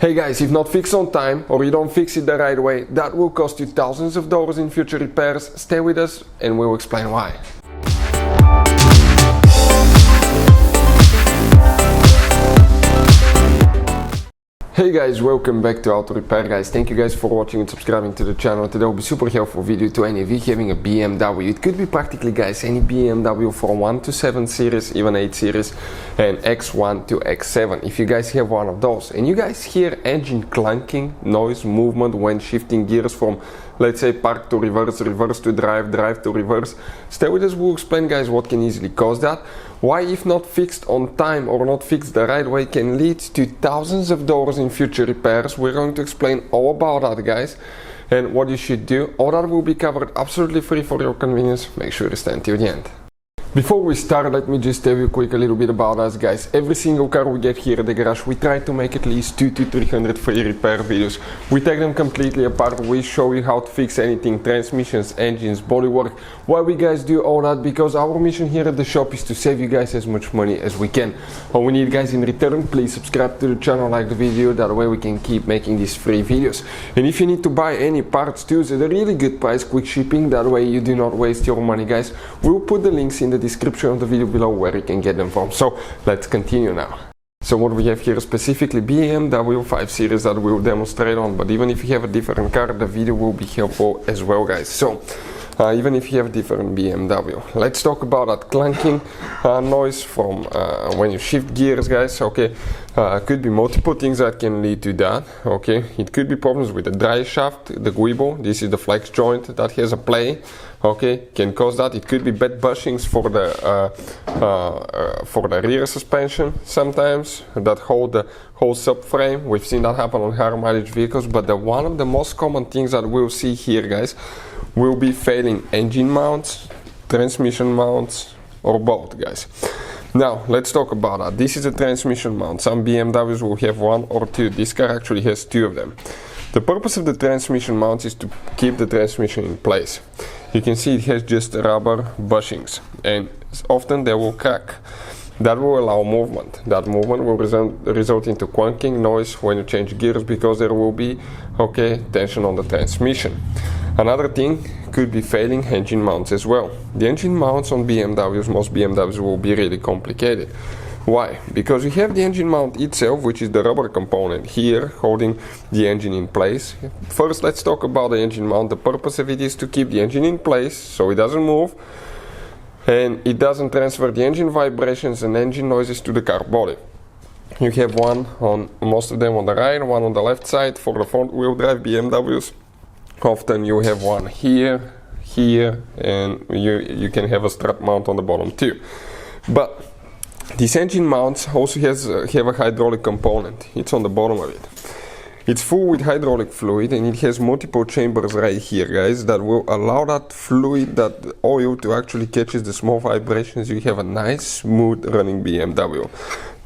Hey guys, if not fixed on time or you don't fix it the right way, that will cost you thousands of dollars in future repairs. Stay with us and we'll explain why. Hey guys, welcome back to Auto Repair guys. Thank you guys for watching and subscribing to the channel. Today will be super helpful video to any of you having a BMW. It could be practically guys any BMW from 1 to 7 series, even 8 series and X1 to X7. If you guys have one of those and you guys hear engine clunking, noise, movement when shifting gears from let's say park to reverse, reverse to drive, drive to reverse, stay with us, we'll explain guys what can easily cause that. Why if not fixed on time or not fixed the right way can lead to thousands of dollars in future repairs. We're going to explain all about that guys and what you should do. All that will be covered absolutely free for your convenience. Make sure to stay until the end. Before we start, let me just tell you quick a little bit about us guys. Every single car we get here at the garage, we try to make at least 200 to 300 free repair videos. We take them completely apart, we show you how to fix anything, transmissions, engines, bodywork. Why we guys do all that? Because our mission here at the shop is to save you guys as much money as we can. All we need guys in return, please subscribe to the channel, like the video, that way we can keep making these free videos. And if you need to buy any parts too, at a really good price, quick shipping, that way you do not waste your money guys. We'll put the links in the description of the video below where you can get them from. So let's continue now. So what we have here specifically BMW 5 Series that we'll demonstrate on, but even if you have a different car, the video will be helpful as well guys. So even if you have a different BMW, let's talk about that clunking noise from when you shift gears guys. Okay, could be multiple things that can lead to that. Okay, it could be problems with the drive shaft, the guibo, this is the flex joint that has a play. Okay, can cause that. It could be bad bushings for the rear suspension sometimes that hold the whole subframe. We've seen that happen on higher mileage vehicles, but one of the most common things that we'll see here guys will be failing engine mounts, transmission mounts, or both guys. Now let's talk about that. This is a transmission mount. Some BMWs will have one or two. This car actually has two of them. The purpose of the transmission mounts is to keep the transmission in place. You can see it has just rubber bushings and often they will crack. That will allow movement. That movement will result into clunking noise when you change gears because there will be tension on the transmission. Another thing could be failing engine mounts as well. The engine mounts on BMWs, most BMWs will be really complicated. Why? Because you have the engine mount itself, which is the rubber component here holding the engine in place. First let's talk about the engine mount. The purpose of it is to keep the engine in place so it doesn't move and it doesn't transfer the engine vibrations and engine noises to the car body. You have one on most of them on the right, one on the left side for the front wheel drive BMWs. Often you have one here, and you can have a strap mount on the bottom too. But these engine mounts also have a hydraulic component. It's on the bottom of it. It's full with hydraulic fluid and it has multiple chambers right here guys that will allow that fluid, that oil, to actually catch the small vibrations. You have a nice smooth running BMW.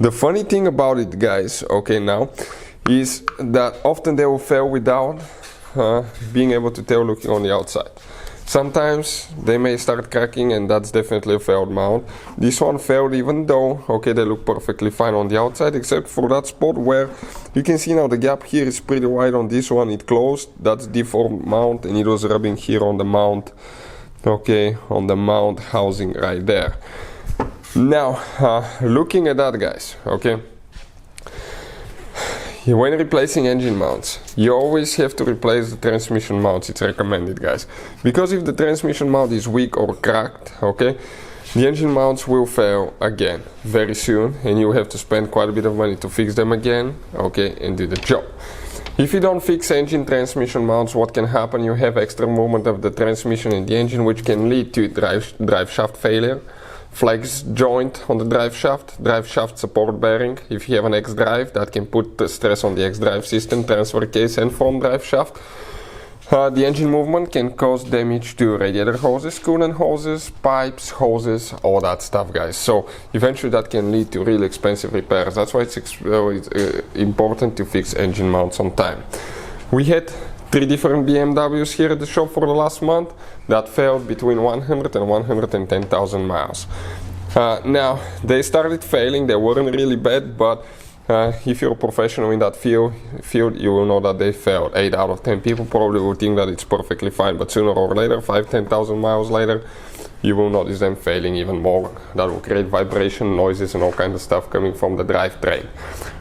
The funny thing about it guys, now, is that often they will fail without being able to tell looking on the outside. Sometimes they may start cracking and that's definitely a failed mount. This one failed even though, they look perfectly fine on the outside except for that spot where you can see now the gap here is pretty wide. On this one it closed, that's deformed mount and it was rubbing here on the mount, on the mount housing right there. Now, looking at that guys, when replacing engine mounts, you always have to replace the transmission mounts. It's recommended guys, because if the transmission mount is weak or cracked, the engine mounts will fail again very soon and you have to spend quite a bit of money to fix them again, and do the job. If you don't fix engine transmission mounts, what can happen? You have extra movement of the transmission in the engine, which can lead to drive shaft failure, flex joint on the drive shaft support bearing. If you have an X-drive, that can put the stress on the X-drive system, transfer case and front drive shaft. The engine movement can cause damage to radiator hoses, coolant hoses, pipes, hoses, all that stuff guys. So eventually that can lead to really expensive repairs. That's why it's important to fix engine mounts on time. We had 3 different BMWs here at the shop for the last month that failed between 100 and 110,000 miles. Now they started failing, they weren't really bad, but If you're a professional in that field, you will know that they failed. 8 out of 10 people probably will think that it's perfectly fine, but sooner or later, 5,000-10,000 miles later, you will notice them failing even more. That will create vibration, noises, and all kinds of stuff coming from the drivetrain.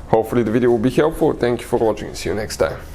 Hopefully the video will be helpful. Thank you for watching. See you next time.